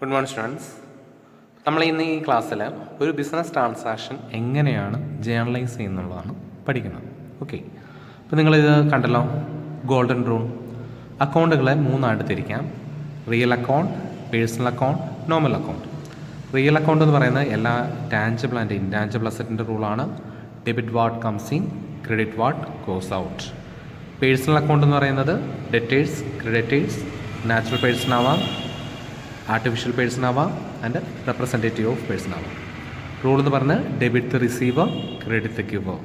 Good morning students. നമ്മൾ ഇന്ന് ഈ ക്ലാസ്സിൽ ഒരു ബിസിനസ് ട്രാൻസാക്ഷൻ എങ്ങനെയാണ് ജേർണലൈസ് ചെയ്യുന്നുള്ളതാണ് പഠിക്കുന്നത്. ഓക്കെ, അപ്പോൾ നിങ്ങളിത് കണ്ടല്ലോ, ഗോൾഡൻ റൂൾ. അക്കൗണ്ടുകളെ മൂന്നായിട്ട് തിരിക്കാം: real account, personal account, normal account. Real account എന്ന് പറയുന്നത് എല്ലാ ടാഞ്ചിബിൾ ആൻഡ് ഇൻടാഞ്ചിബിൾ അസറ്റിൻ്റെ റൂളാണ്. Debit what comes in, credit what goes out. Personal account എന്ന് പറയുന്നത് ഡെറ്റേഴ്സ്, ക്രെഡിറ്റേഴ്സ്, നാച്ചുറൽ പേഴ്സൺ ആവാം, ആർട്ടിഫിഷ്യൽ പേഴ്സൺ ആവാം, ആൻഡ് റെപ്രസെൻറ്റേറ്റീവ് ഓഫ് പേഴ്സൺ ആവാം. റൂൾ എന്ന് പറഞ്ഞാൽ debit the receiver, credit the giver.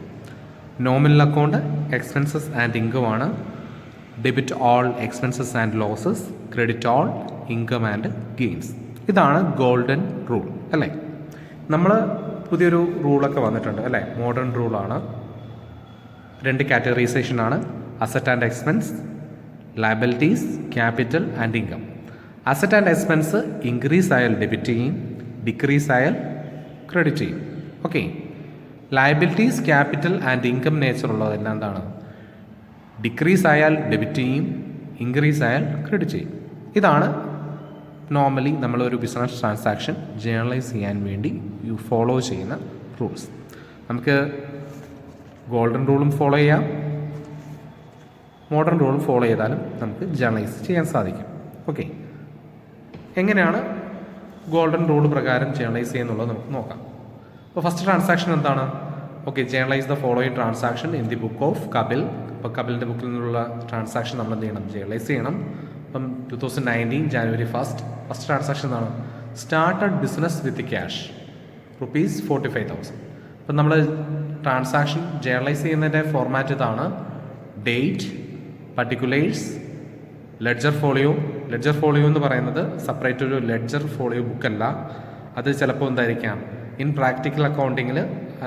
Nominal account expenses and income ആണ്. Debit all expenses and losses, credit all income and gains. ഇതാണ് golden rule അല്ലേ. നമ്മൾ പുതിയൊരു റൂളൊക്കെ വന്നിട്ടുണ്ട് അല്ലേ, മോഡേൺ റൂളാണ്. രണ്ട് കാറ്റഗറൈസേഷനാണ്: asset and expense, liabilities, capital and income. Asset and expense increase ആയാൽ ഡെബിറ്റ് ചെയ്യും, ഡിക്രീസ് ആയാൽ ക്രെഡിറ്റ് ചെയ്യും. Okay, liabilities, capital and income nature ഉള്ളതെല്ലാം എന്താണ്? ഡിക്രീസ് ആയാൽ ഡെബിറ്റ് ചെയ്യും, ഇൻക്രീസ് ആയാൽ ക്രെഡിറ്റ് ചെയ്യും. ഇതാണ് നോർമലി നമ്മളൊരു ബിസിനസ് ട്രാൻസാക്ഷൻ ജേർണലൈസ് ചെയ്യാൻ വേണ്ടി ഫോളോ ചെയ്യുന്ന റൂൾസ്. നമുക്ക് ഗോൾഡൻ റൂളും ഫോളോ ചെയ്യാം, മോഡേൺ റൂളും ഫോളോ ചെയ്താലും നമുക്ക് ജേർണലൈസ് ചെയ്യാൻ സാധിക്കും. ഓക്കെ, എങ്ങനെയാണ് ഗോൾഡൻ റൂൾ പ്രകാരം ജേർണലൈസ് ചെയ്യുന്നുള്ളത് നമുക്ക് നോക്കാം. അപ്പോൾ ഫസ്റ്റ് ട്രാൻസാക്ഷൻ എന്താണ്? Okay, journalise the following transaction in the book of Kapil. അപ്പോൾ കപിലിൻ്റെ ബുക്കിൽ നിന്നുള്ള ട്രാൻസാക്ഷൻ നമ്മൾ എന്ത് ചെയ്യണം? ജേർണലൈസ് ചെയ്യണം. അപ്പം 2019 ജാനുവരി ഫസ്റ്റ് ട്രാൻസാക്ഷൻ എന്താണ്? Started business with cash ₹45,000. അപ്പം നമ്മൾ ട്രാൻസാക്ഷൻ ജേർണലൈസ് ചെയ്യുന്നതിൻ്റെ ഫോർമാറ്റ് ഇതാണ്: date, particulars, ledger folio. Ledger folio എന്ന് പറയുന്നത് സെപ്പറേറ്റ് ഒരു ലെഡ്ജർ ഫോളിയോ ബുക്കല്ല. അത് ചിലപ്പോൾ എന്തായിരിക്കാം, ഇൻ പ്രാക്ടിക്കൽ അക്കൗണ്ടിങ്ങിൽ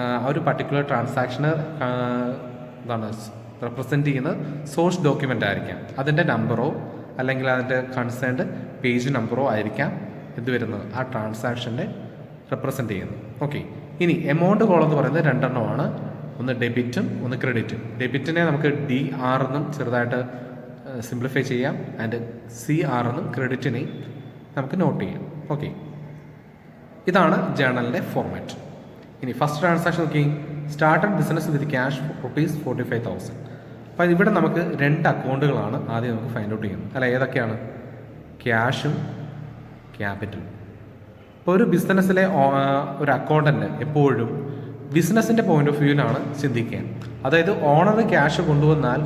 ആ ഒരു പർട്ടിക്കുലർ ട്രാൻസാക്ഷന് എന്താണ് റെപ്രസെൻറ്റ് ചെയ്യുന്നത് സോഴ്സ് ഡോക്യുമെൻ്റ് ആയിരിക്കാം. അതിൻ്റെ നമ്പറോ അല്ലെങ്കിൽ അതിൻ്റെ കൺസേൺഡ് പേജ് നമ്പറോ ആയിരിക്കാം എന്ത് വരുന്നത്, ആ ട്രാൻസാക്ഷൻ്റെ റെപ്രസെൻറ്റ് ചെയ്യുന്നത്. ഓക്കെ, ഇനി എമൗണ്ട് കോളം എന്ന് പറയുന്നത് രണ്ടെണ്ണമാണ്: ഒന്ന് ഡെബിറ്റും ഒന്ന് ക്രെഡിറ്റും. ഡെബിറ്റിനെ നമുക്ക് DR എന്നും ചെറുതായിട്ട് സിംപ്ലിഫൈ ചെയ്യാം, ആൻഡ് CR എന്നും ക്രെഡിറ്റിനെയും നമുക്ക് നോട്ട് ചെയ്യാം. ഓക്കെ, ഇതാണ് ജേർണലിൻ്റെ ഫോർമാറ്റ്. ഇനി ഫസ്റ്റ് ട്രാൻസാക്ഷൻ നോക്കി: സ്റ്റാർട്ടഡ് ബിസിനസ് വിത്ത് ക്യാഷ് ₹45,000. അപ്പോൾ ഇവിടെ നമുക്ക് രണ്ട് അക്കൗണ്ടുകളാണ് ആദ്യം നമുക്ക് ഫൈൻഡ് ഔട്ട് ചെയ്യുന്നത് അല്ല. ഏതൊക്കെയാണ്? ക്യാഷും ക്യാപിറ്റലും. ഇപ്പോൾ ഒരു ബിസിനസ്സിലെ ഒരു അക്കൗണ്ടൻ്റ് എപ്പോഴും ബിസിനസ്സിൻ്റെ പോയിന്റ് ഓഫ് വ്യൂവിലാണ് ചിന്തിക്കുക. അതായത് ഓണർ ക്യാഷ് കൊണ്ടുവന്നാൽ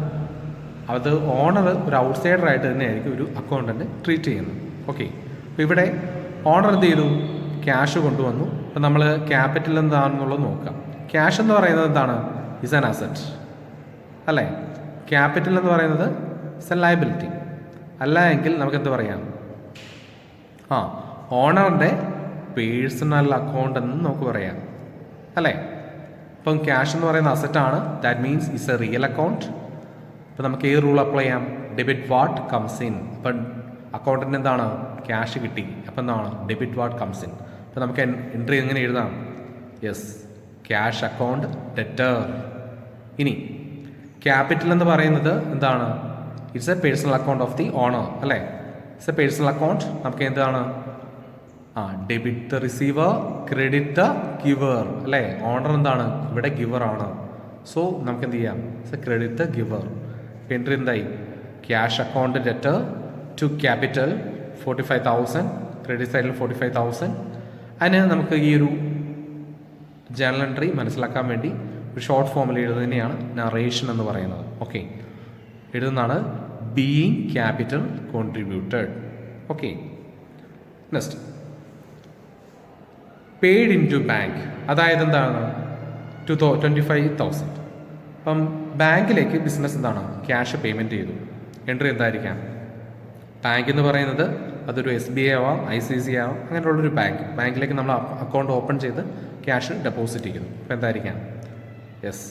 അത് ഓണർ ഒരു ഔട്ട്സൈഡറായിട്ട് തന്നെയായിരിക്കും ഒരു അക്കൗണ്ടൻ്റ് ട്രീറ്റ് ചെയ്യുന്നത്. ഓക്കെ, അപ്പോൾ ഇവിടെ ഓണർ എന്ത് ചെയ്തു? ക്യാഷ് കൊണ്ടുവന്നു. അപ്പോൾ നമ്മൾ ക്യാപിറ്റൽ എന്താണെന്നുള്ളത് നോക്കാം. ക്യാഷ് എന്ന് പറയുന്നത് എന്താണ്? ഇസ് ആൻ അസറ്റ് അല്ലേ. ക്യാപിറ്റൽ എന്ന് പറയുന്നത് ഇസ് എ ലയബിലിറ്റി. അല്ല എങ്കിൽ നമുക്കെന്ത് പറയാം? ഓണറിൻ്റെ പേഴ്സണൽ അക്കൗണ്ട് എന്ന് നമുക്ക് പറയാം അല്ലേ. അപ്പം ക്യാഷ് എന്ന് പറയുന്ന അസറ്റാണ്. That means is a real account. അപ്പോൾ നമുക്ക് ഏത് റൂൾ അപ്ലൈ ചെയ്യാം? Debit what comes in. അപ്പം അക്കൗണ്ടിന് എന്താണ്? ക്യാഷ് കിട്ടി. അപ്പം എന്താണ്? Debit what comes in. അപ്പോൾ നമുക്ക് എൻട്രി എങ്ങനെ എഴുതാം? Yes, cash account debtor. ഇനി ക്യാപിറ്റൽ എന്ന് പറയുന്നത് എന്താണ്? It's a personal account of the owner അല്ലേ. It's a personal account. നമുക്ക് എന്താണ്? Debit the receiver, credit the giver അല്ലേ. ഓണർ എന്താണ്? ഇവിടെ ഗിവർ ആണ്. സോ നമുക്ക് എന്ത് ചെയ്യാം? It's a credit the giver. Entry എന്തായി? Cash account debtor to capital 45,000, credit സൈഡിൽ 45,000. അതിന് നമുക്ക് ഈ ഒരു ജേർണൽ എൻട്രി മനസ്സിലാക്കാൻ വേണ്ടി ഒരു ഷോർട്ട് ഫോമിൽ എഴുതുന്നതിനെയാണ് നറേഷൻ എന്ന് പറയുന്നത്. ഓക്കെ, എഴുതുന്നതാണ് being capital contributed. Okay, next paid in to bank. അതായത് എന്താണ്? 25,000. അപ്പം ബാങ്കിലേക്ക് ബിസിനസ് എന്താണ്? ക്യാഷ് പേയ്മെൻറ്റ് ചെയ്തു. എൻട്രി എന്തായിരിക്കാം? ബാങ്ക് എന്ന് പറയുന്നത് അതൊരു SBI ആവാം, ICICI ആവാം, അങ്ങനെയുള്ളൊരു ബാങ്കിലേക്ക് നമ്മൾ അക്കൗണ്ട് ഓപ്പൺ ചെയ്ത് ക്യാഷ് ഡെപ്പോസിറ്റ് ചെയ്യുന്നു. അപ്പോൾ എന്തായിരിക്കാം? യെസ്,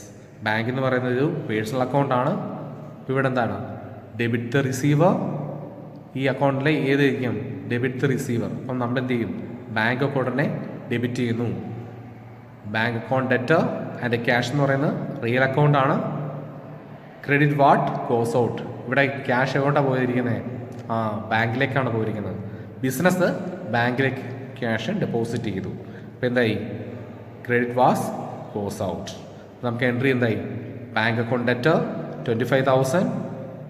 ബാങ്ക് എന്ന് പറയുന്നത് ഒരു പേഴ്സണൽ അക്കൗണ്ടാണ്. ഇവിടെ എന്താണ്? Debit the receiver. ഈ അക്കൗണ്ടിലെ ഏതായിരിക്കും? Debit the receiver. അപ്പം നമ്മൾ എന്ത് ചെയ്യും? ബാങ്ക് അക്കൗണ്ടിനെ ഡെബിറ്റ് ചെയ്യുന്നു. Bank account debtor and cash എന്ന് പറയുന്നത് റിയൽ അക്കൗണ്ടാണ്. Credit what goes out. ഇവിടെ ക്യാഷ് എങ്ങോട്ടാണ് പോയിരിക്കുന്നത്? ബാങ്കിലേക്കാണ് പോയിരിക്കുന്നത്. ബിസിനസ് ബാങ്കിലേക്ക് ക്യാഷ് ഡെപ്പോസിറ്റ് ചെയ്തു. അപ്പോൾ എന്തായി? Credit was goes out. നമുക്ക് എൻട്രി എന്തായി? Bank account debtor 25,000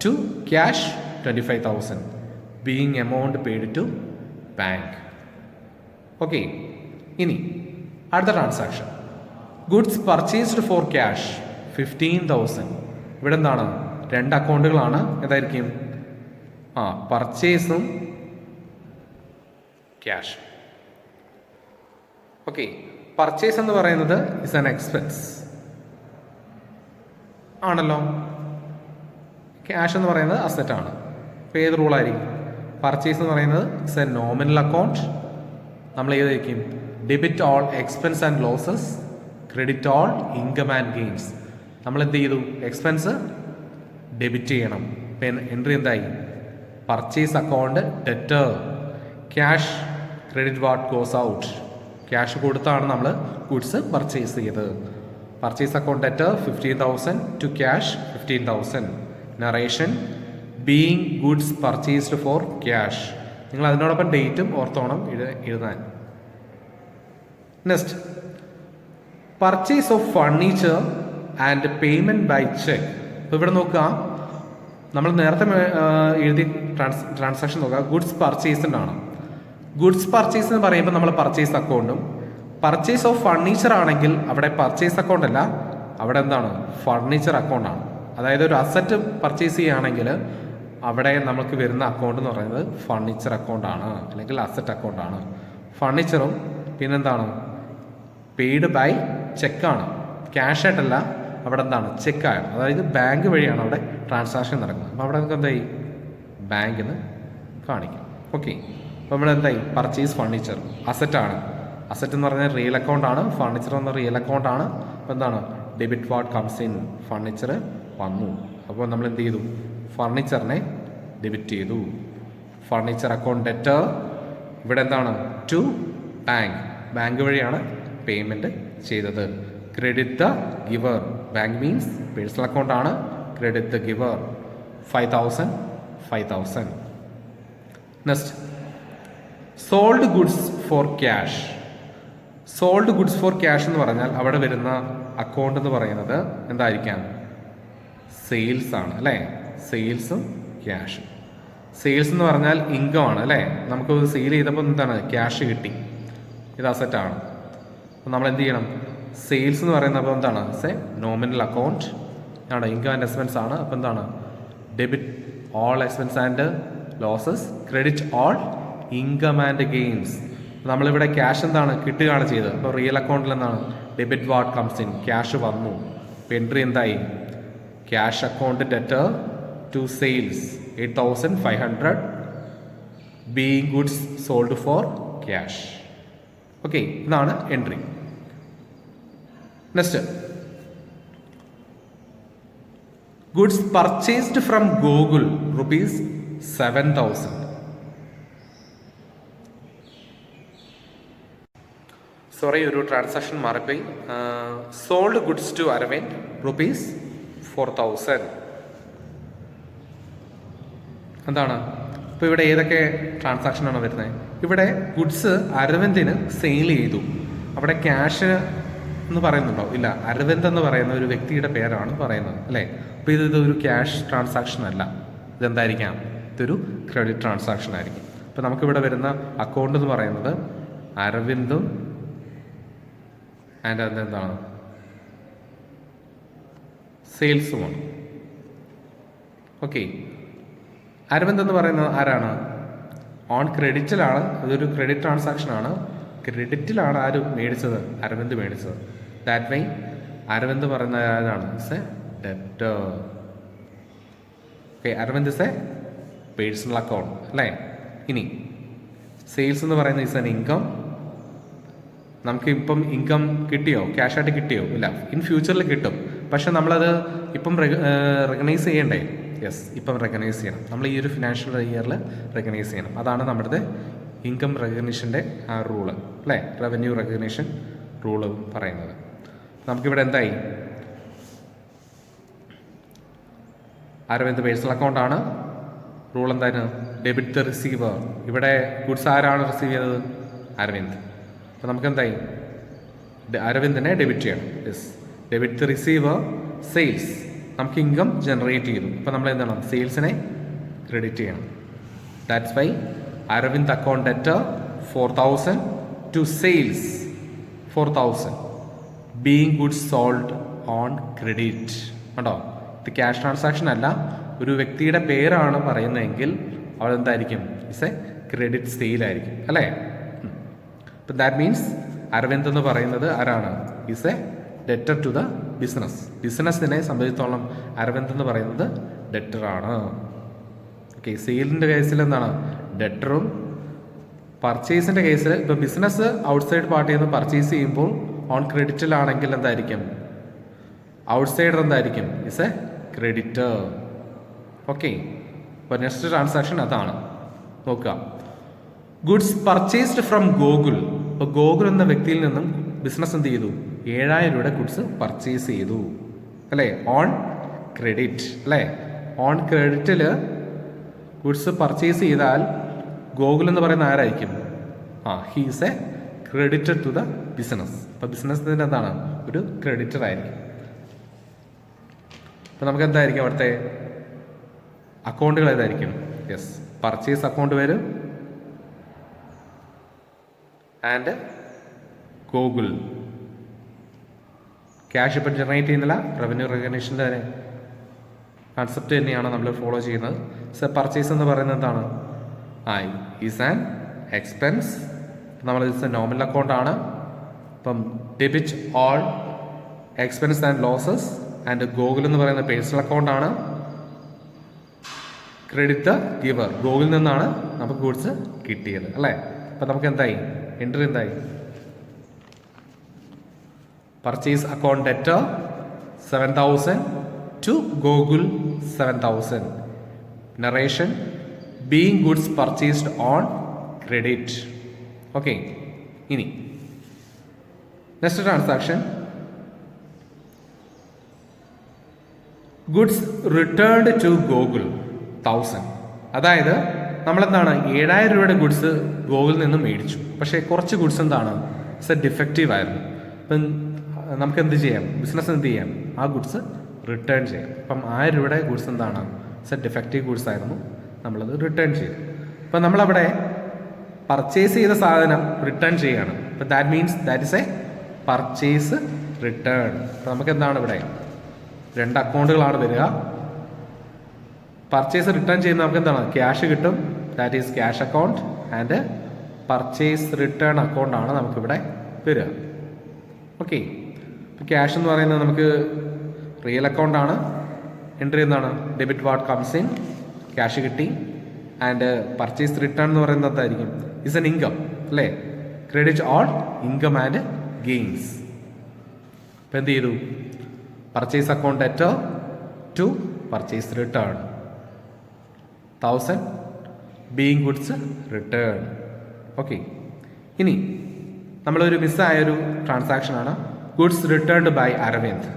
to cash 25,000 being amount paid to bank. Okay, ഇനി അടുത്ത transaction goods purchased for cash 15,000. ഇവിടെ എന്താണ്? രണ്ട് അക്കൗണ്ടുകളാണ്. ഏതായിരിക്കും? പർച്ചേസും ക്യാഷ്. ഓക്കെ, പർച്ചേസ് എന്ന് പറയുന്നത് ഇസ് ആൻ എക്സ്പെൻസ് ആണല്ലോ. ക്യാഷ് എന്ന് പറയുന്നത് അസറ്റ് ആണ്. അപ്പോൾ ഏത് റൂളായിരിക്കും? പർച്ചേസ് എന്ന് പറയുന്നത് ഇസ് എ നോമിനൽ അക്കൗണ്ട്. നമ്മൾ ഏതായിരിക്കും? Debit all expense and losses, credit all income and gains. നമ്മൾ എന്ത് ചെയ്തു? എക്സ്പെൻസ് ഡെബിറ്റ് ചെയ്യണം. എൻട്രി എന്തായി? Purchase account debtor, cash credit what goes out. Cash കൊടുത്താണ് നമ്മൾ ഗുഡ്സ് പർച്ചേസ് ചെയ്തത്. Purchase account debtor 15,000 to cash 15,000. Narration being goods purchased for cash. നിങ്ങൾ അതിനോടൊപ്പം ഡേറ്റും ഓർത്തോണം എഴുതാൻ. Next purchase of furniture and payment by cheque. അപ്പോൾ ഇവിടെ നോക്കുക, നമ്മൾ നേരത്തെ എഴുതിയ ട്രാൻസാക്ഷൻ നോക്കുക. ഗുഡ്സ് പർച്ചേസിൻ്റെ ആണ്. ഗുഡ്സ് പർച്ചേസ് എന്ന് പറയുമ്പോൾ നമ്മൾ പർച്ചേസ് അക്കൗണ്ടും, പർച്ചേസ് ഓഫ് ഫർണിച്ചർ ആണെങ്കിൽ അവിടെ പർച്ചേസ് അക്കൗണ്ട് അല്ല, അവിടെ എന്താണ്? ഫർണിച്ചർ അക്കൗണ്ടാണ്. അതായത് ഒരു അസറ്റ് പർച്ചേസ് ചെയ്യുകയാണെങ്കിൽ അവിടെ നമുക്ക് വരുന്ന അക്കൗണ്ട് എന്ന് പറയുന്നത് ഫർണിച്ചർ അക്കൗണ്ടാണ്, അല്ലെങ്കിൽ അസറ്റ് അക്കൗണ്ടാണ്. ഫർണിച്ചറും പിന്നെന്താണ്? പെയ്ഡ് ബൈ ചെക്കാണ്, ക്യാഷ് ആയിട്ടല്ല. അവിടെ എന്താണ്? ചെക്കാണ്. അതായത് ബാങ്ക് വഴിയാണ് അവിടെ ട്രാൻസാക്ഷൻ നടക്കുന്നത്. അപ്പോൾ അവിടെ നമുക്ക് എന്തായി? ബാങ്കിന് കാണിക്കും. ഓക്കെ, അപ്പോൾ നമ്മൾ എന്തായി? Purchase furniture അസറ്റാണ്. അസറ്റ് എന്ന് പറഞ്ഞാൽ റിയൽ അക്കൗണ്ടാണ്, ഫർണിച്ചർ എന്ന റിയൽ അക്കൗണ്ടാണ്. അപ്പോൾ എന്താണ്? Debit what comes in, furniture വന്നു. അപ്പോൾ നമ്മൾ എന്ത് ചെയ്തു? ഫർണിച്ചറിനെ ഡെബിറ്റ് ചെയ്തു. ഫർണിച്ചർ അക്കൗണ്ട് ഡെറ്റർ ഇവിടെ എന്താണ്? ടു ബാങ്ക്, ബാങ്ക് വഴിയാണ് പേയ്മെൻറ്റ് ചെയ്തത്. Credit the giver, bank means personal അക്കൗണ്ടാണ്. Credit the giver 5,000. Next sold goods for cash. Sold goods for cash എന്ന് പറഞ്ഞാൽ അവിടെ വരുന്ന അക്കൗണ്ട് എന്ന് പറയുന്നത് എന്തായിരിക്കാം? സെയിൽസ് ആണ് അല്ലേ? സെയിൽസും ക്യാഷും. സെയിൽസ് എന്ന് പറഞ്ഞാൽ ഇൻകം ആണ് അല്ലേ? നമുക്ക് സെയിൽ ചെയ്തപ്പോൾ എന്താണ്? ക്യാഷ് കിട്ടി, ഇത് അസറ്റാണ്. അപ്പോൾ നമ്മൾ എന്ത് ചെയ്യണം? സെയിൽസ് എന്ന് പറയുന്നത് എന്താണ്? നോമിനൽ അക്കൗണ്ട് ആണ്, ഇൻകം ആൻഡ് എക്സ്പെൻസ് ആണ്. അപ്പോൾ എന്താണ്? Debit all expense and losses, credit all income and gains. നമ്മളിവിടെ ക്യാഷ് എന്താണ്? കിട്ടുകയാണ് ചെയ്തത്. അപ്പോൾ റിയൽ അക്കൗണ്ടിൽ എന്താണ്? Debit what comes in, cash വന്നു. അപ്പോൾ എൻട്രി എന്തായി? Cash account debtor to sales 8,500 being goods sold for cash. Okay, ഇതാണ് entry. Next goods purchased from Google ₹7,000. Sorry, ഒരു ട്രാൻസാക്ഷൻ മാറിപ്പോയി. Sold goods to Aravind ₹4,000. എന്താണ്? ഇപ്പോൾ ഇവിടെ ഏതൊക്കെ ട്രാൻസാക്ഷനാണ് വരുന്നത്? ഇവിടെ ഗുഡ്സ് അരവിന്ദിന് സെയിൽ ചെയ്തു. അവിടെ ക്യാഷ് എന്ന് പറയുന്നുണ്ടോ? ഇല്ല, അരവിന്ദ് എന്ന് പറയുന്ന ഒരു വ്യക്തിയുടെ പേരാണ് പറയുന്നത് അല്ലേ? അപ്പോൾ ഇതൊരു ക്യാഷ് ട്രാൻസാക്ഷൻ അല്ല. ഇതെന്തായിരിക്കാം? ഇതൊരു ക്രെഡിറ്റ് ട്രാൻസാക്ഷൻ ആയിരിക്കും. അപ്പോൾ നമുക്കിവിടെ വരുന്ന അക്കൗണ്ട് എന്ന് പറയുന്നത് അരവിന്ദും ആൻഡ് അതെന്താണ്? സെയിൽസുമാണ്. ഓക്കെ, അരവിന്ദ് എന്ന് പറയുന്നത് ആരാണ്? ഓൺ ക്രെഡിറ്റിലാണ്. അതൊരു ക്രെഡിറ്റ് ട്രാൻസാക്ഷൻ ആണ്. ക്രെഡിറ്റിലാണ് ആര് മേടിച്ചത്? അരവിന്ദ് മേടിച്ചത്. ദാറ്റ് മീൻ അരവിന്ദ് പറയുന്ന ആരാണ്? Is a debtor. Okay, Aravind is a personal account അല്ലേ? ഇനി സെയിൽസ് എന്ന് പറയുന്നത് ഇസ് എൻ ഇൻകം. നമുക്ക് ഇപ്പം ഇൻകം കിട്ടിയോ? ക്യാഷായിട്ട് കിട്ടിയോ? ഇല്ല, ഇൻ ഫ്യൂച്ചറിൽ കിട്ടും. പക്ഷെ നമ്മളത് ഇപ്പം റെക്കഗ്നൈസ് ചെയ്യണ്ടേ? യെസ്, ഇപ്പം റെക്കഗ്നൈസ് ചെയ്യണം. നമ്മൾ ഈ ഒരു ഫിനാൻഷ്യൽ ഇയറിൽ റെക്കഗ്നൈസ് ചെയ്യണം. അതാണ് നമ്മുടെ ഇൻകം റെക്കഗ്നിഷൻ്റെ ആ റൂള് അല്ലേ? റവന്യൂ റെക്കഗ്നേഷൻ റൂള് പറയുന്നത്. നമുക്കിവിടെ എന്തായി? അരവിന്ദ് പേഴ്സണൽ അക്കൗണ്ടാണ്. റൂൾ എന്തായിരുന്നു? Debit the receiver. ഇവിടെ ഗുഡ്സ് ആരാണ് റിസീവ് ചെയ്തത്? അരവിന്ദ്. അപ്പോൾ നമുക്ക് എന്തായി? അരവിന്ദിനെ ഡെബിറ്റ് ചെയ്യണം. Yes, debit the receiver sales. നമുക്ക് ഇൻകം ജനറേറ്റ് ചെയ്തു. അപ്പോൾ നമ്മൾ എന്താണ്? സെയിൽസിനെ ക്രെഡിറ്റ് ചെയ്യണം. That's why Aravind account debtor 4,000 to sales 4,000 being goods sold on credit. കണ്ടോ, ഇത് ക്യാഷ് ട്രാൻസാക്ഷൻ അല്ല, ഒരു വ്യക്തിയുടെ പേരാണ് പറയുന്നതെങ്കിൽ അവിടെ എന്തായിരിക്കും? ഇറ്റ്സ് എ ക്രെഡിറ്റ് സെയിലായിരിക്കും അല്ലേ? അപ്പം ദാറ്റ് മീൻസ് അരവിന്ദ് എന്ന് പറയുന്നത് ആരാണ്? Is a debtor to the business. ബിസിനസ്സിനെ സംബന്ധിച്ചോളം അരവിന്ദ് എന്ന് പറയുന്നത് ഡെറ്ററാണ്. ഓക്കെ, സെയിലിൻ്റെ കേസിൽ എന്താണ്? ഡെറ്ററും. പർച്ചേസിൻ്റെ കേസിൽ ഇപ്പോൾ ബിസിനസ് ഔട്ട്സൈഡ് പാർട്ടിയിൽ നിന്ന് പർച്ചേസ് ചെയ്യുമ്പോൾ ഓൺ ക്രെഡിറ്റിലാണെങ്കിൽ എന്തായിരിക്കും? ഔട്ട്സൈഡർ എന്തായിരിക്കും? Is A creditor. ഓക്കെ, അപ്പോൾ നെക്സ്റ്റ് ട്രാൻസാക്ഷൻ അതാണ്. നോക്കുക, ഗുഡ്സ് പർച്ചേസ്ഡ് ഫ്രം ഗോകുൽ. ഇപ്പോൾ ഗോകുൽ എന്ന വ്യക്തിയിൽ നിന്നും ബിസിനസ് എന്ത് ചെയ്തു? 7,000 രൂപയുടെ ഗുഡ്സ് പർച്ചേസ് ചെയ്തു അല്ലേ? ഓൺ ക്രെഡിറ്റ് അല്ലേ? ഓൺ ക്രെഡിറ്റിൽ ഗുഡ്സ് പർച്ചേസ് ചെയ്താൽ ഗോകുൽ എന്ന് പറയുന്ന ആരായിരിക്കും? He is a creditor to the business. അപ്പോൾ ബിസിനസ്സിൻ്റെ എന്താണ്? ഒരു ക്രെഡിറ്റർ ആയിരിക്കും. അപ്പോൾ നമുക്ക് എന്തായിരിക്കും അവിടുത്തെ അക്കൗണ്ടുകൾ ഏതായിരിക്കും? യെസ്, പർച്ചേസ് അക്കൗണ്ട് വരും ആൻഡ് ഗൂഗിൾ. ക്യാഷ് ഇപ്പം ജനറേറ്റ് ചെയ്യുന്നില്ല, റവന്യൂ റെക്കഗ്നീഷൻ്റെ കൺസെപ്റ്റ് തന്നെയാണ് നമ്മൾ ഫോളോ ചെയ്യുന്നത്. സോ പർച്ചേസ് എന്ന് പറയുന്നത് എന്താണ്? Is an expense. നമ്മൾ ഇത് നോമിനൽ അക്കൗണ്ട് ആണ്. അപ്പം debit all expense and losses. And Google എന്ന് പറയുന്ന പേഴ്സണൽ അക്കൗണ്ട് ആണ്. Credit the giver. ഗൂഗിളിൽ നിന്നാണ് നമുക്ക് ഗുഡ്സ് കിട്ടിയത് അല്ലേ? അപ്പം നമുക്ക് എന്തായി? എൻട്രി എന്തായി? Purchase account debtor 7,000 to Google 7,000. Narration being goods purchased on credit. Okay, ഇനി next transaction goods returned to Google 1,000. അതായത് നമ്മളെന്താണ്? 7,000 രൂപയുടെ ഗുഡ്സ് ഗൂഗിളിൽ നിന്ന് മേടിച്ചു. പക്ഷേ കുറച്ച് ഗുഡ്സ് എന്താണ്? ഇറ്റ്സ് എ ഡിഫക്റ്റീവ് ആയിരുന്നു. അപ്പം നമുക്ക് എന്ത് ചെയ്യാം? ബിസിനസ് എന്ത് ചെയ്യാം? ആ ഗുഡ്സ് റിട്ടേൺ ചെയ്യാം. അപ്പം 1,000 രൂപയുടെ ഗുഡ്സ് എന്താണ്? ഇറ്റ്സ് എ ഡിഫക്റ്റീവ് ഗുഡ്സ് ആയിരുന്നു, നമ്മളത് റിട്ടേൺ ചെയ്തു. അപ്പം നമ്മളവിടെ പർച്ചേസ് ചെയ്ത സാധനം റിട്ടേൺ ചെയ്യുകയാണ്. അപ്പം that means that is A purchase return. അപ്പം നമുക്ക് എന്താണ് ഇവിടെ? 2 അക്കൗണ്ടുകളാണ് വരിക. പർച്ചേസ് റിട്ടേൺ ചെയ്യുന്ന നമുക്ക് എന്താണ്? ക്യാഷ് കിട്ടും, that is cash account. And purchase return account ആണ് നമുക്കിവിടെ വരിക. ഓക്കെ, ഇപ്പോൾ ക്യാഷ് എന്ന് പറയുന്നത് നമുക്ക് റിയൽ അക്കൗണ്ട് ആണ്. എൻട്രി എന്താണ്? Debit what comes in, cash കിട്ടി. ആൻഡ് പർച്ചേസ് റിട്ടേൺ എന്ന് പറയുന്നത് എന്തായിരിക്കും? ഇസ് എൻ ഇൻകം അല്ലേ? Credit all income and gains. ഇപ്പം എന്ത് ചെയ്തു? Purchase account debtor to purchase return 1,000 being goods return. Okay, ഇനി നമ്മളൊരു മിസ്സായൊരു ട്രാൻസാക്ഷനാണ് ഗുഡ്സ് റിട്ടേൺഡ് ബൈ അരവിന്ദ്.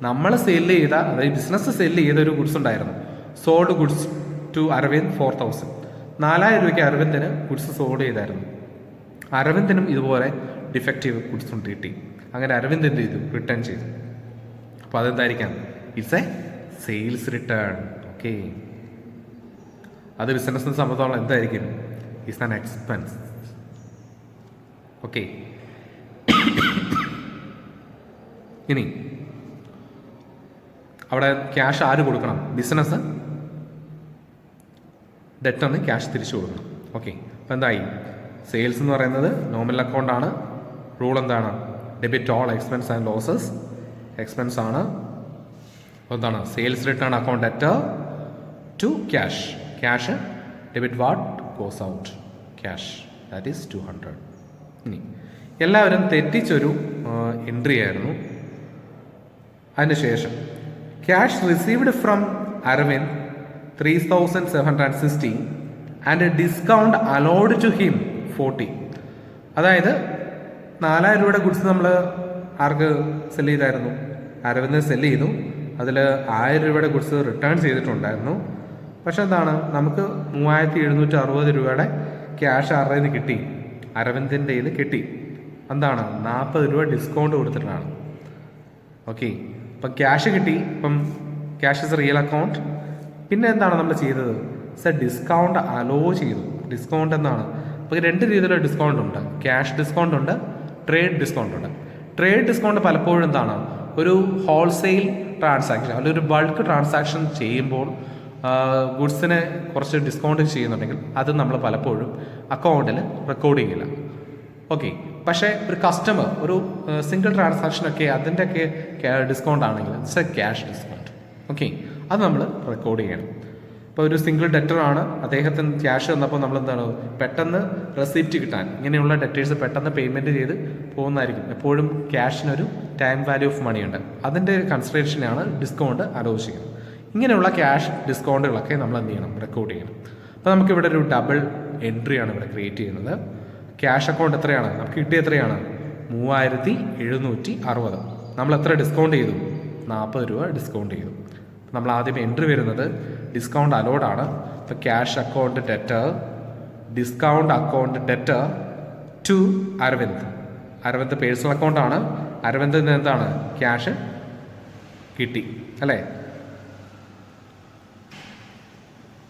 നമ്മൾ സെല്ല് ചെയ്ത, അതായത് ബിസിനസ് സെല്ല് ചെയ്ത ഒരു ഗുഡ്സ് ഉണ്ടായിരുന്നു. Sold goods to Aravind 4,000. 4,000 രൂപയ്ക്ക് അരവിന്ദിന് ഗുഡ്സ് സോൾഡ് ചെയ്തായിരുന്നു. അരവിന്ദിനും ഇതുപോലെ ഡിഫക്റ്റീവ് ഗുഡ്സ് കിട്ടി. അങ്ങനെ അരവിന്ദ് എന്ത് ചെയ്തു? റിട്ടേൺ ചെയ്തു. അപ്പോൾ അതെന്തായിരിക്കാം? It's a sales return. Okay, അത് ബിസിനസ്സിനെ സംബന്ധിച്ചോളം എന്തായിരിക്കും? It's an expense. ഓക്കെ, ഇനി അവിടെ ക്യാഷ് ആര് കൊടുക്കണം? ബിസിനസ് ഡെറ്ററിന് ക്യാഷ് തിരിച്ചു കൊടുക്കണം. ഓക്കെ, അപ്പോൾ എന്തായി? സെയിൽസ് എന്ന് പറയുന്നത് നോമിനൽ അക്കൗണ്ട് ആണ്. റൂൾ എന്താണ്? Debit all expense and losses. Expense ആണ്. അപ്പോൾ എന്താണ്? Sales return account debtor to cash. Cash debit what goes out, cash, that is 200. ഇനി എല്ലാവരും തെറ്റിച്ചൊരു എൻട്രി ആയിരുന്നു. അതിനുശേഷം cash received from Aravind 3,760 and discount allowed to him 40. അതായത് 4,000 രൂപയുടെ ഗുഡ്സ് നമ്മൾ ആർക്ക് സെല് ചെയ്തായിരുന്നു? അരവിന്ദ് സെല് ചെയ്തു. അതിൽ 1,000 രൂപയുടെ ഗുഡ്സ് റിട്ടേൺ ചെയ്തിട്ടുണ്ടായിരുന്നു. പക്ഷെ എന്താണ്, നമുക്ക് 3760 രൂപയുടെ ക്യാഷ് ആരുടെ നിന്ന് കിട്ടി? അരവിന്ദിൻ്റെ കയ്യിൽ കിട്ടി. എന്താണ്, 40 രൂപ ഡിസ്കൗണ്ട് കൊടുത്തിട്ടാണ്. ഓക്കെ, ഇപ്പം ക്യാഷ് കിട്ടി. ഇപ്പം ക്യാഷ് ഇസ് റിയൽ അക്കൗണ്ട്. പിന്നെ എന്താണ് നമ്മൾ ചെയ്തത്? ഡിസ്കൗണ്ട് അലോ ചെയ്തു. ഡിസ്കൗണ്ട് എന്താണ്? അപ്പോൾ 2 രീതിയിലുള്ള ഡിസ്കൗണ്ട് ഉണ്ട്. ക്യാഷ് ഡിസ്കൗണ്ട് ഉണ്ട്, ട്രേഡ് ഡിസ്കൗണ്ട് ഉണ്ട്. ട്രേഡ് ഡിസ്കൗണ്ട് പലപ്പോഴും എന്താണ്, ഒരു ഹോൾസെയിൽ ട്രാൻസാക്ഷൻ അല്ലെങ്കിൽ ഒരു ബൾക്ക് ട്രാൻസാക്ഷൻ ചെയ്യുമ്പോൾ ഗുഡ്സിന് കുറച്ച് ഡിസ്കൗണ്ട് ചെയ്യുന്നുണ്ടെങ്കിൽ അത് നമ്മൾ പലപ്പോഴും അക്കൗണ്ടിൽ റെക്കോർഡ് ചെയ്യില്ല. ഓക്കെ, പക്ഷേ ഒരു കസ്റ്റമർ ഒരു സിംഗിൾ ട്രാൻസാക്ഷനൊക്കെ അതിൻ്റെയൊക്കെ ഡിസ്കൗണ്ട് ആണെങ്കിൽ it's A cash discount. Okay, അത് നമ്മൾ റെക്കോർഡ് ചെയ്യണം. ഇപ്പോൾ ഒരു സിംഗിൾ ഡെറ്ററാണ്, അദ്ദേഹത്തിന് ക്യാഷ് തന്നപ്പോൾ നമ്മൾ എന്താണ്, പെട്ടെന്ന് റെസിപ്റ്റ് കിട്ടാൻ ഇങ്ങനെയുള്ള ഡെറ്റേഴ്സ് പെട്ടെന്ന് പേയ്മെൻറ്റ് ചെയ്ത് പോകുന്നതായിരിക്കും. എപ്പോഴും ക്യാഷിനൊരു ടൈം വാല്യൂ ഓഫ് മണി ഉണ്ട്. അതിൻ്റെ കൺസിഡറേഷനാണ് ഡിസ്കൗണ്ട് അലോ ചെയ്യുന്നത്. ഇങ്ങനെയുള്ള ക്യാഷ് ഡിസ്കൗണ്ടുകളൊക്കെ നമ്മൾ എന്ത് ചെയ്യണം, റെക്കോർഡ് ചെയ്യണം. അപ്പോൾ നമുക്കിവിടെ ഒരു ഡബിൾ എൻട്രിയാണ് ഇവിടെ ക്രിയേറ്റ് ചെയ്യുന്നത്. ക്യാഷ് അക്കൗണ്ട് എത്രയാണ് നമുക്ക് കിട്ടിയ? എത്രയാണ്? 3760. നമ്മൾ എത്ര ഡിസ്കൗണ്ട് ചെയ്തു? 40 രൂപ ഡിസ്കൗണ്ട് ചെയ്തു. നമ്മൾ ആദ്യം എൻട്രി വരുന്നത് ഡിസ്കൗണ്ട് അലോഡാണ്. ഇപ്പോൾ cash account debtor, discount account debtor to Aravind. Aravind personal അക്കൗണ്ടാണ്. അരവിന്ദിന് എന്താണ്, ക്യാഷ് കിട്ടി അല്ലേ?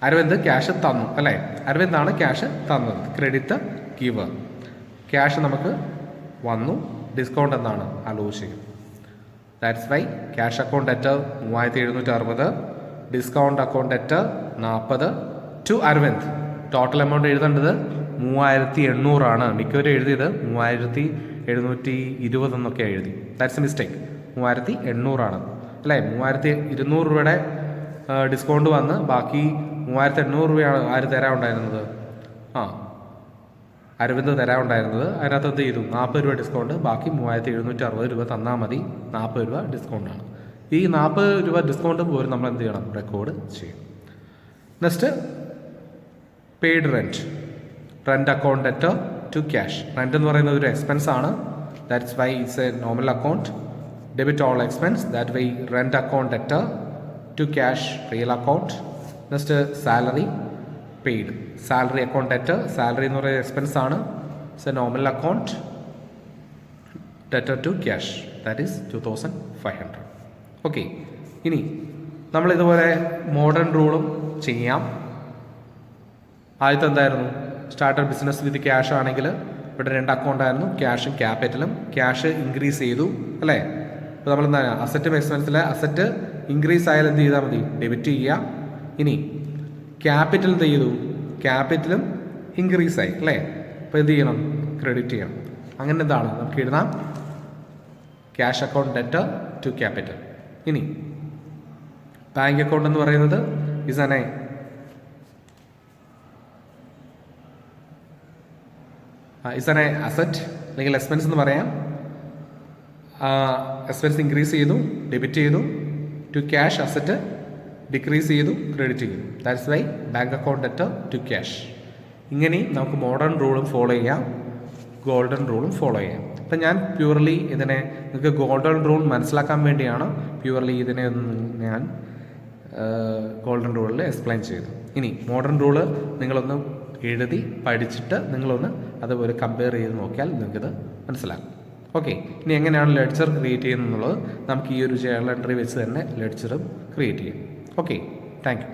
അരവിന്ദ് ക്യാഷ് തന്നു അല്ലേ? അരവിന്ദാണ് ക്യാഷ് തന്നത്. Credit giver. ക്യാഷ് നമുക്ക് വന്നു, ഡിസ്കൗണ്ട് എന്താണ്, അലോ ചെയ്യും. That's why cash account debtor 3760, discount account debtor 40 to Aravind. Total amount എഴുതേണ്ടത് 3800 ആണ്. മിക്കവരും എഴുതിയത് 3720 എന്നൊക്കെ എഴുതി. That's A mistake. 3800 ആണ് അല്ലേ? 3200 രൂപയുടെ ഡിസ്കൗണ്ട് വന്ന് ബാക്കി 3800 രൂപയാണ് ആര് തരാനുണ്ടായിരുന്നത്? അരവിന്ദ് തരാനുണ്ടായിരുന്നത്. അതിനകത്ത് എന്ത് ചെയ്തു? 40 രൂപ ഡിസ്കൗണ്ട്, ബാക്കി 3760 രൂപ തന്നാൽ മതി. 40 രൂപ ഡിസ്കൗണ്ടാണ്. ഈ 40 രൂപ ഡിസ്കൗണ്ട് പോലും നമ്മൾ എന്ത് ചെയ്യണം, റെക്കോർഡ് ചെയ്യും. Next paid rent. Rent account debtor to cash. Rent എന്ന് പറയുന്നത് ഒരു എക്സ്പെൻസ് ആണ്. That's why it's a normal account. Debit all expense. That why rent account debtor to cash real account. Next salary paid. Salary account debtor. Salary എന്ന് പറയുന്ന expense ആണ്. It's a normal account. Debtor to cash, that is 2500. Okay, ഇനി നമ്മളിതുപോലെ modern റൂളും ചെയ്യാം. ആദ്യത്തെ എന്തായിരുന്നു? Starter business with cash ആണെങ്കിൽ ഇവിടെ 2 അക്കൗണ്ട് ആയിരുന്നു, ക്യാഷും ക്യാപിറ്റലും. ക്യാഷ് ഇൻക്രീസ് ചെയ്തു അല്ലേ? അപ്പോൾ നമ്മൾ എന്താണ്, അസറ്റും എക്സ്പെൻസിലെ അസറ്റ് ഇൻക്രീസ് ആയാലും എന്ത് ചെയ്താൽ മതി, ഡെബിറ്റ് ചെയ്യുക. ഇനി ക്യാപിറ്റൽ എന്ത് ചെയ്തു? ക്യാപിറ്റലും ഇൻക്രീസ് ആയി അല്ലേ? അപ്പോൾ എന്ത് ചെയ്യണം, ക്രെഡിറ്റ് ചെയ്യണം. അങ്ങനെ എന്താണ് നമുക്ക് എഴുതാം, cash account debtor to capital. ഇനി ബാങ്ക് അക്കൗണ്ട് എന്ന് പറയുന്നത് ഇസ് ആൻ അസറ്റ് അല്ലെങ്കിൽ എക്സ്പെൻസ് എന്ന് പറയാം. എക്സ്പെൻസ് ഇൻക്രീസ് ചെയ്തു, ഡെബിറ്റ് ചെയ്തു. ടു ക്യാഷ് അസറ്റ് ഡിക്രീസ് ചെയ്തു, ക്രെഡിറ്റ് ചെയ്തു. That's why bank account debtor to cash. ഇങ്ങനെ നമുക്ക് മോഡേൺ റൂളും ഫോളോ ചെയ്യാം, ഗോൾഡൻ റൂളും ഫോളോ ചെയ്യാം. അപ്പം ഞാൻ പ്യൂർലി ഇതിനെ നിങ്ങൾക്ക് ഗോൾഡൻ റൂൾ മനസ്സിലാക്കാൻ വേണ്ടിയാണ് പ്യൂർലി ഇതിനെ ഞാൻ ഗോൾഡൻ റൂളിൽ എക്സ്പ്ലെയിൻ ചെയ്തു. ഇനി മോഡേൺ റൂള് നിങ്ങളൊന്ന് എഴുതി പഠിച്ചിട്ട് നിങ്ങളൊന്ന് അതുപോലെ കമ്പയർ ചെയ്ത് നോക്കിയാൽ നിങ്ങൾക്കിത് മനസ്സിലാക്കും. ഓക്കെ, ഇനി എങ്ങനെയാണ് ലെഡ്ജർ ക്രിയേറ്റ് ചെയ്യുന്നത് എന്നുള്ളത് നമുക്ക് ഈ ഒരു ജേർണൽ എൻട്രി വെച്ച് തന്നെ ലെഡ്ജറും ക്രിയേറ്റ് ചെയ്യാം. Okay, thank you.